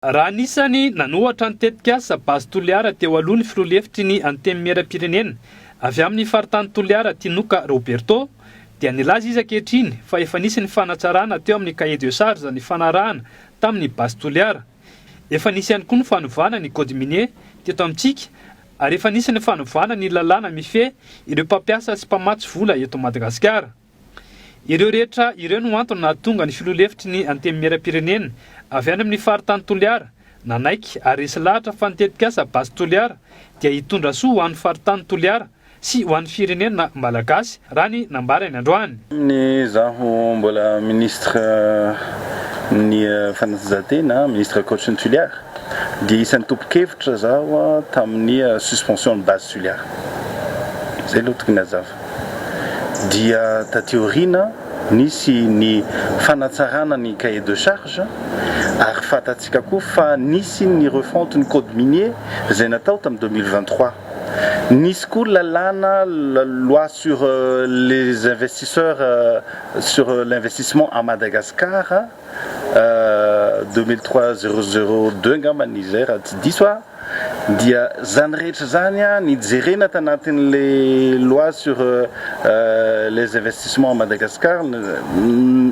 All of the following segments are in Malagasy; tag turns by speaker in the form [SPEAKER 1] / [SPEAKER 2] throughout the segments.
[SPEAKER 1] Raha anisany nanohatra ny tetikasa basy Toliara teo aloha ny filoha-hevitry ny antenimieram-pirenena avy amin'ny faritany Toliara Tinoka Roberto dia nilaza izy ankehitriny fa efa nisy ny fanatsarana teo amin'ny cahier de charge ny fanarahana tamin'ny basy Toliara. Efa nisy ihany koa ny fanovana ny code minier teto amintsika ary efa nisy ny fanovana ny lalàna mifehy ireo mpampiasa sy mpamatsy vola eto Madagasikara. Ireo rehetra ireo no antony nahatonga ny filoha-hevitry ny antenimieram-pirenena avy any amin'ny faritany Toliara nanaiky ary resy lahatra fa ny tetikasa basy Toliara dia hitondra soa ho an'ny faritany Toliara sy ho an'ny firenena malagasy raha ny nambarany androany.
[SPEAKER 2] Ny zaho mbola ministre ny fanatanjahantena, ministre coach ny Toliara, dia isan'ny tompon-kevitra zaho tamin'ny suspension ny basy Toliara. Zay aloha tokony hazava. Dia tateorina nisy ny fanatsarana ny cahier de charge ary fatatsika koa fa nisy ny refonte ny code minier izay natao tamin'ny 2023. Nisy koa lalàna la loi sur les investisseurs sur l'investissement à Madagascar 2003-002 ngamba nizy raha tsy diso dia zany rehetra zany nijerena tanatin'le loi sur les investissements à Madagascar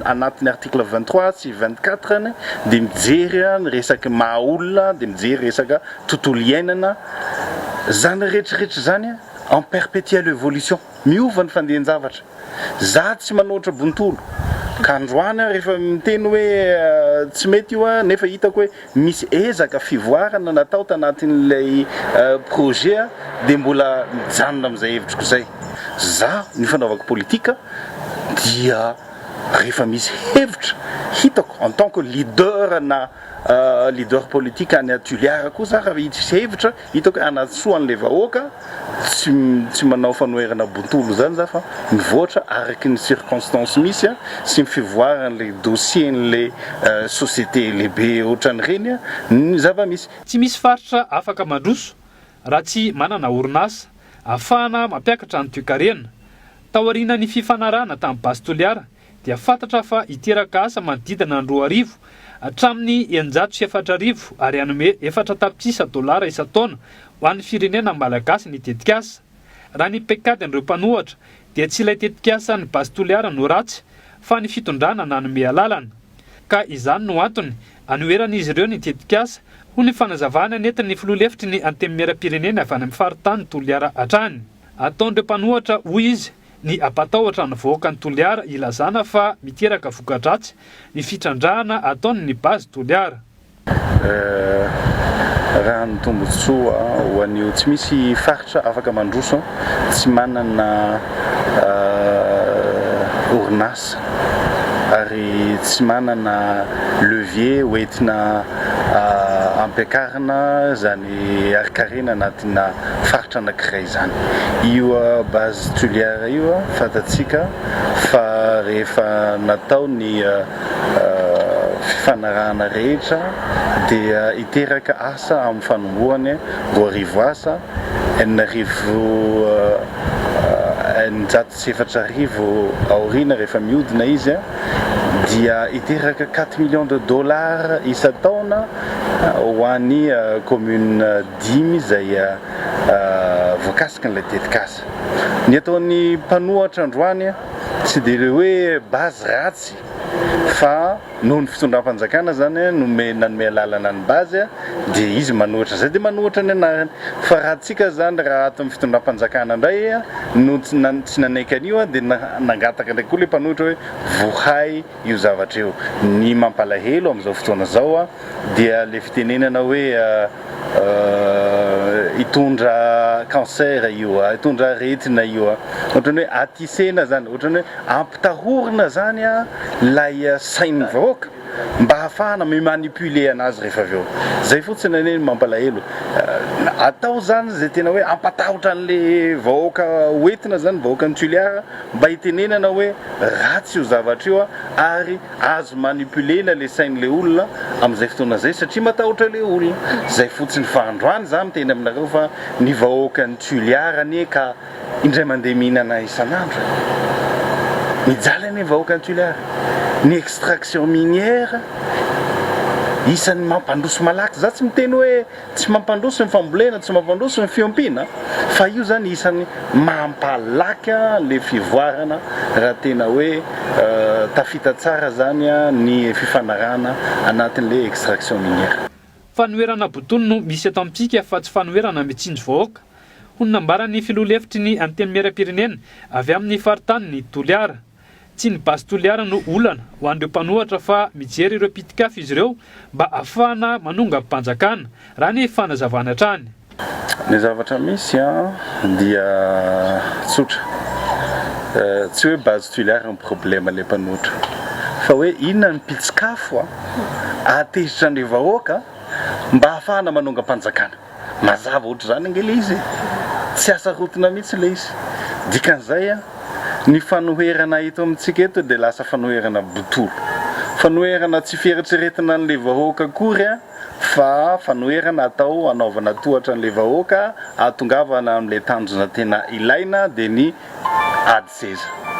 [SPEAKER 2] anatin'ny article 23 sy 24 dia mijery ny resaky maha-olona dia mijery resaka tontolo iainana. Zany rehetrarehetra zany en perpétuelle évolution, miova ny fandehan-javatra. Za tsy manoatra bontolo ka androany rehefa miteny hoe tsy mety io nefa hitako hoe misy ezaka fivoarana natao tanatin'ilay projet dia mbola mijanona amin'izay hevitriko zay. Za ny fanaovako politika dia rehefa misy hevitra hitako en tant que leader na leader politique any Toliara koa za raha misy hevitra hitako anatsoa an'ilay vahoaka tsy manao fanoherana bontolo zany za fa mivoatra araky ny circonstance misy sy mifivoaran'ilay dossier n'ilay société lehibe ohatran'ireny ny zava-misy.
[SPEAKER 1] Tsy misy faritra afaka mandroso raha tsy manana orinasa ahafahana mampiakatra ny toe-karena. Taoriana ny fifanarahana tamin'ny basy Toliara dia fantatra fa hiteraka asa manodidina ny 2 arivo hatramin'ny 904 arivo ary hanome 4 tapitrisa dolara isan-taona ho an'ny firenena malagasy ny tetikasa. Raha ny pekady an'ireo mpanohatra dia tsy ilay tetikasa ny basy Toliara no ratsy fa ny fitondrana nanome alalana. Ka izany no antony anoheran'izy ireo ny tetikasa ho ny fanazavana nentin'ny filoha-hevitry ny antenimieram-pirenena avy any amin'ny faritany Toliara hatrany. Ataon'ireo mpanohatra hoy izy ny ampatahotra ny vahoaka ny Toliara ilazana fa miteraka voka-dratsy ny fitrandrahana ataony ny basy Toliara.
[SPEAKER 2] Raha ny tombotsoa ho an'io tsy misy faritra afaka mandroso tsy manana orinasa ary tsy manana levier hoentina ampiakarina zany arikarena anatina faritra anankiray zany. Io basy Toliara io fatatsika fa rehefa natao ny fifanarahana rehetra dia hiteraka asa amin'ny fanombohany 2 asa 904 arivo aorina rehefa mihodina izy dia hiteraka 4 millions de dollars isan-taona ho an'ny commune 10 izay voakasika n'ilay tetikasa. Ny ataon'ny mpanohatra androany tsy dia hoe basy ratsy fa noho ny fitondram-panjakana zany nanome alalana ny basy dia izy manohatra zay dia manohatra ny anarany. Fa raha tsika zany raha ato amin'ny fitondram-panjakana indray no tsy nanaiky an'io dia nangataka ndraiky koa ilay mpanohatra hoe vohay io zavatra io. Ny mampalahelo amin'izao fotoana zao dia le fitenenana hoe hitondra cancer io, hitondra aretina io, ohatrany hoe atisena zany, ohatrany hoe ampitahorina zany lay sain'ny vahoaka mba hahafahana mamanipuler anazy rehefa avy eo. Zay fotsiny anie mampalahelo. Atao zany zay tena hoe ampatahotra an'le vahoaka hoentina zany vahoaka ny Toliara mba hitenenana hoe ratsy io zavatra io ary azo manipulena le sain'le olona amin'izay fotoana zay satria matahotra le olona. Zay fotsiny fa androany za miteny aminareo fa ny vahoaka ny Toliara anie ka indray mandeha mihinana isan'andro. Mijaly anie vahoaka ny Toliara. Ny extraction minière isan'ny mampandroso malaky za tsy miteny hoe tsy mampandroso ny fambolena tsy mampandroso ny fiompiana fa io zany isan'ny mampalaka le fivoarana raha tena hoe tafita tsara zany ny fifanarana anatin'le extraction minière.
[SPEAKER 1] Fanoherana botolo no misy eto amintsika fa tsy fanoherana mitsinjo vahoaka. Ho nambarany filoha-hevitry ny anteny miaram-pirenena avy amin'ny faritany ny Toliara. Tsy ny basy Toliara no olana ho an'ireo mpanohatra fa mijery ireo pitikafy izy ireo mba ahafahana manonga mpanjakana raha ny fanazavana hatrany.
[SPEAKER 2] Ny zavatra misy dia tsotra. Tsy hoe basy Toliara ny problème le mpanohatra fa hoe inona ny pitsikafo atezitra ny vahoaka mba ahafahana manonga mpanjakana. Mazava ohatra zany angely izy tsy asa rotina mihitsy le izy dikan'izay ny fanoherana eto amintsika eto dia lasa fanoherana botolo fanoherana tsy fieritreretina n'le vahoaka akory fa fanoherana atao anaovana tohatra n'le vahoaka atongavana amin'le tanjona tena ilaina dia ny ady seza.